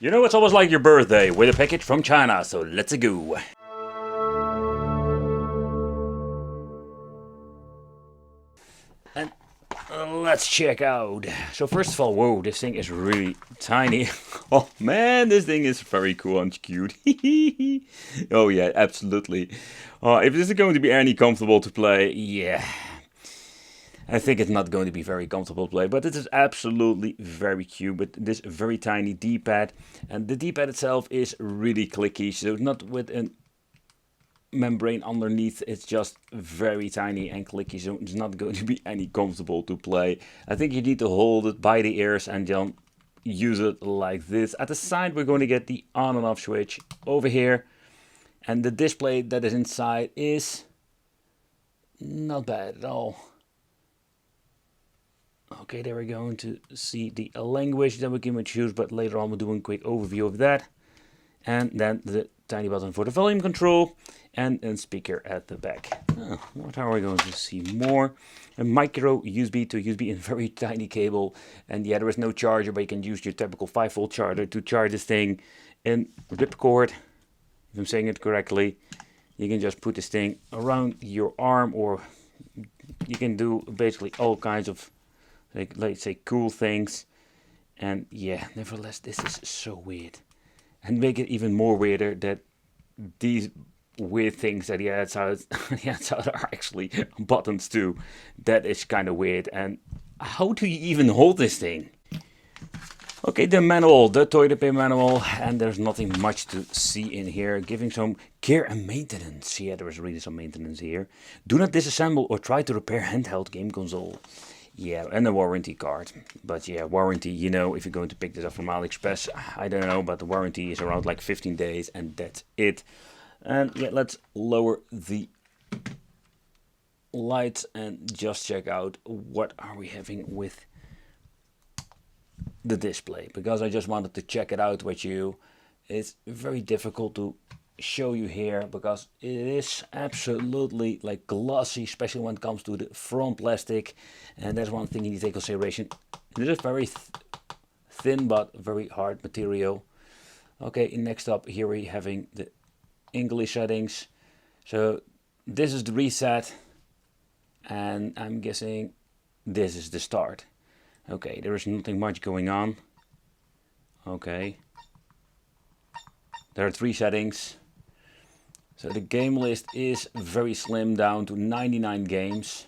You know, it's almost like your birthday with a package from China, so let's go. And let's check out. So first of all, whoa, this thing is really tiny. Oh man, this thing is very cool and cute. Oh yeah, absolutely. If this is going to be any comfortable to play, yeah. I think it's not going to be very comfortable to play, but it is absolutely very cute with this very tiny D-pad. And the D-pad itself is really clicky, so not with a membrane underneath, it's just very tiny and clicky, so it's not going to be any comfortable to play. I think you need to hold it by the ears and then use it like this. At the side we're going to get the on and off switch over here, and the display that is inside is not bad at all. Okay, there we're going to see the language that we can choose, but later on we'll do a quick overview of that. And then the tiny button for the volume control and a speaker at the back. What are we going to see more? A micro USB to USB and very tiny cable. And yeah, there is no charger, but you can use your typical 5-volt charger to charge this thing. And ripcord, if I'm saying it correctly, you can just put this thing around your arm, or you can do basically all kinds of, like, let's say, cool things. And yeah, nevertheless, this is so weird. And make it even more weirder that these weird things at the outside, are actually buttons too. That is kind of weird. And how do you even hold this thing? Okay, the manual, the toy repair manual, and there's nothing much to see in here. Giving some care and maintenance. Yeah, there is really some maintenance here. Do not disassemble or try to repair handheld game console. Yeah, and a warranty card. But yeah, warranty, you know, if you're going to pick this up from AliExpress, I don't know, but the warranty is around like 15 days and that's it. And yeah, let's lower the lights and just check out what are we having with the display, because I just wanted to check it out with you. It's very difficult to show you here because it is absolutely like glossy, especially when it comes to the front plastic, and that's one thing you need to take consideration. It is very thin but very hard material. Okay, next up here we're having the English settings. So this is the reset, and I'm guessing this is the start. Okay, there is nothing much going on. Okay, there are 3 settings. So the game list is very slim, down to 99 games.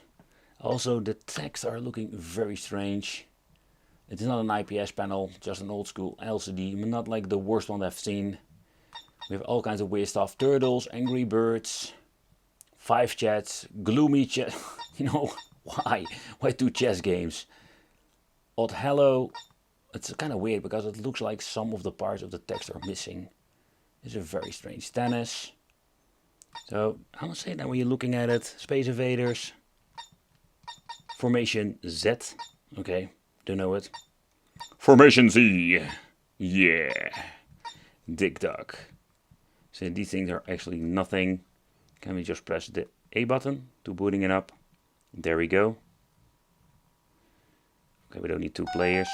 Also the texts are looking very strange. It is not an IPS panel, just an old school LCD, but not like the worst one I've seen. We have all kinds of weird stuff. Turtles, Angry Birds, 5 chats, gloomy chat. You know, why? Why 2 chess games? Odd Hello. It's kind of weird because it looks like some of the parts of the text are missing. It's a very strange. Tennis. So I must say that when you're looking at it, Space Invaders, Formation Z, okay, don't know it. Formation Z, yeah, Dig Dug. So these things are actually nothing. Can we just press the A button to booting it up? There we go. Okay, we don't need 2 players.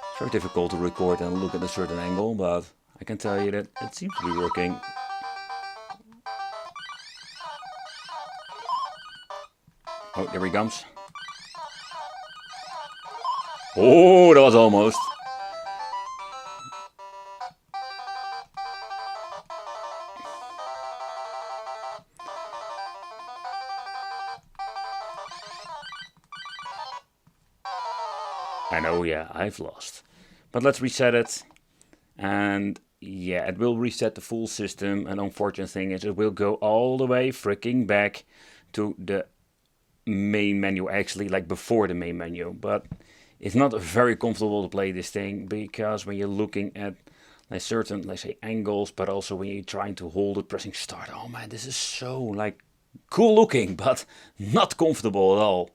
It's very difficult to record and look at a certain angle, but I can tell you that it seems to be working. Oh, there he comes. Oh, that was almost. I know, yeah, I've lost. But let's reset it. And yeah, it will reset the full system. And unfortunate thing is it will go all the way freaking back to the main menu, actually, like before the main menu. But it's not very comfortable to play this thing, because when you're looking at like certain, let's say, angles, but also when you're trying to hold it, pressing start, oh man, this is so like cool looking, but not comfortable at all.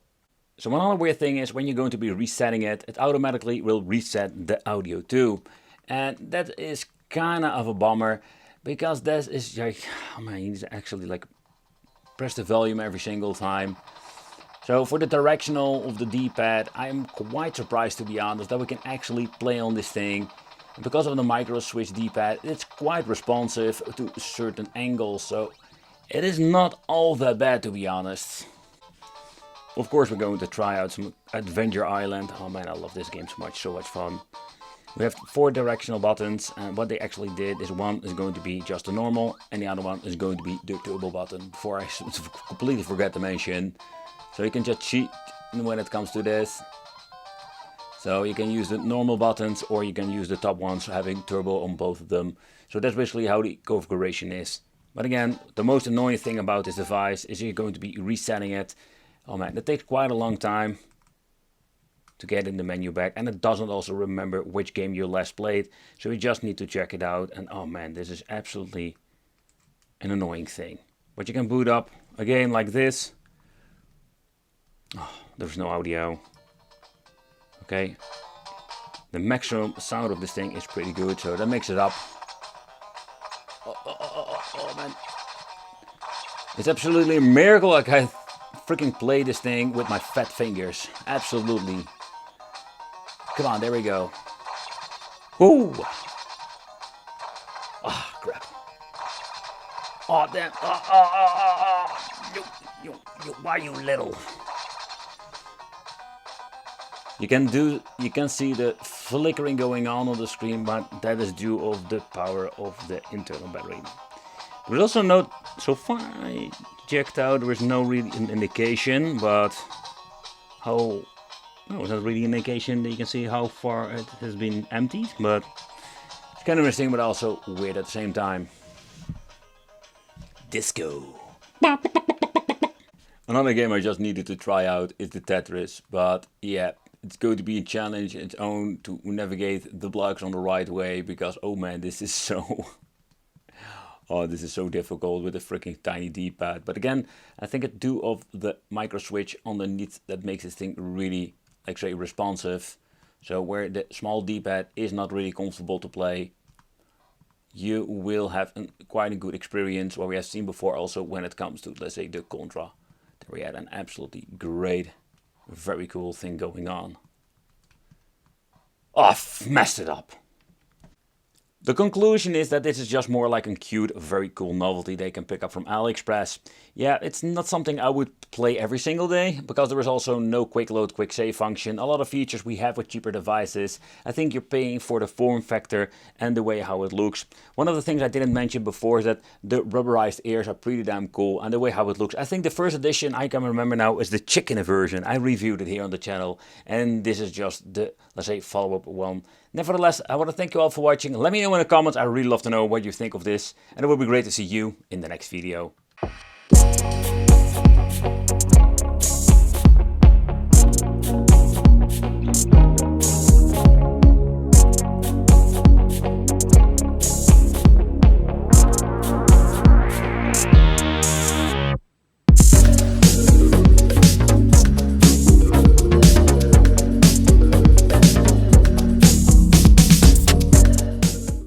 So one other weird thing is when you're going to be resetting it, it automatically will reset the audio too. And that is kind of a bummer, because this is like, oh man, you need to actually like press the volume every single time. So for the directional of the D-pad, I'm quite surprised, to be honest, that we can actually play on this thing. And because of the micro switch D-pad, it's quite responsive to certain angles, so it is not all that bad, to be honest. Of course, we're going to try out some Adventure Island. Oh man, I love this game so much fun. We have 4 directional buttons, and what they actually did is one is going to be just a normal, and the other one is going to be the turbo button. Before I completely forget to mention. So you can just cheat when it comes to this. So you can use the normal buttons, or you can use the top ones having turbo on both of them. So that's basically how the configuration is. But again, the most annoying thing about this device is you're going to be resetting it. Oh man, that takes quite a long time to get in the menu back, and it doesn't also remember which game you last played, so you just need to check it out. And oh man, this is absolutely an annoying thing. But you can boot up a game like this. Oh, there's no audio. Okay, the maximum sound of this thing is pretty good, so that makes it up. Oh man, it's absolutely a miracle like I freaking play this thing with my fat fingers. Absolutely. Come on, there we go. Woo! Ah, crap. Oh, damn. Why you little? You can see the flickering going on the screen, but that is due of the power of the internal battery. There's also no, so far I checked out, there is no real indication, but how, no, it's not really an indication that you can see how far it has been emptied, but it's kind of interesting, but also weird at the same time. Disco. Another game I just needed to try out is the Tetris, but yeah, it's going to be a challenge its own to navigate the blocks on the right way, because oh man, this is so oh, this is so difficult with a freaking tiny D-pad. But again, I think it's due of the micro switch underneath that makes this thing really, like say, responsive. So where the small D-pad is not really comfortable to play, you will have quite a good experience, what we have seen before also when it comes to, let's say, the Contra. There we had an absolutely great, very cool thing going on. Oh, I've messed it up. The conclusion is that this is just more like a cute, very cool novelty they can pick up from AliExpress. Yeah, it's not something I would play every single day, because there is also no quick load, quick save function. A lot of features we have with cheaper devices. I think you're paying for the form factor and the way how it looks. One of the things I didn't mention before is that the rubberized ears are pretty damn cool, and the way how it looks. I think the first edition I can remember now is the chicken version. I reviewed it here on the channel, and this is just the, let's say, follow-up one. Nevertheless, I want to thank you all for watching. Let me know in the comments. I really love to know what you think of this. And it would be great to see you in the next video.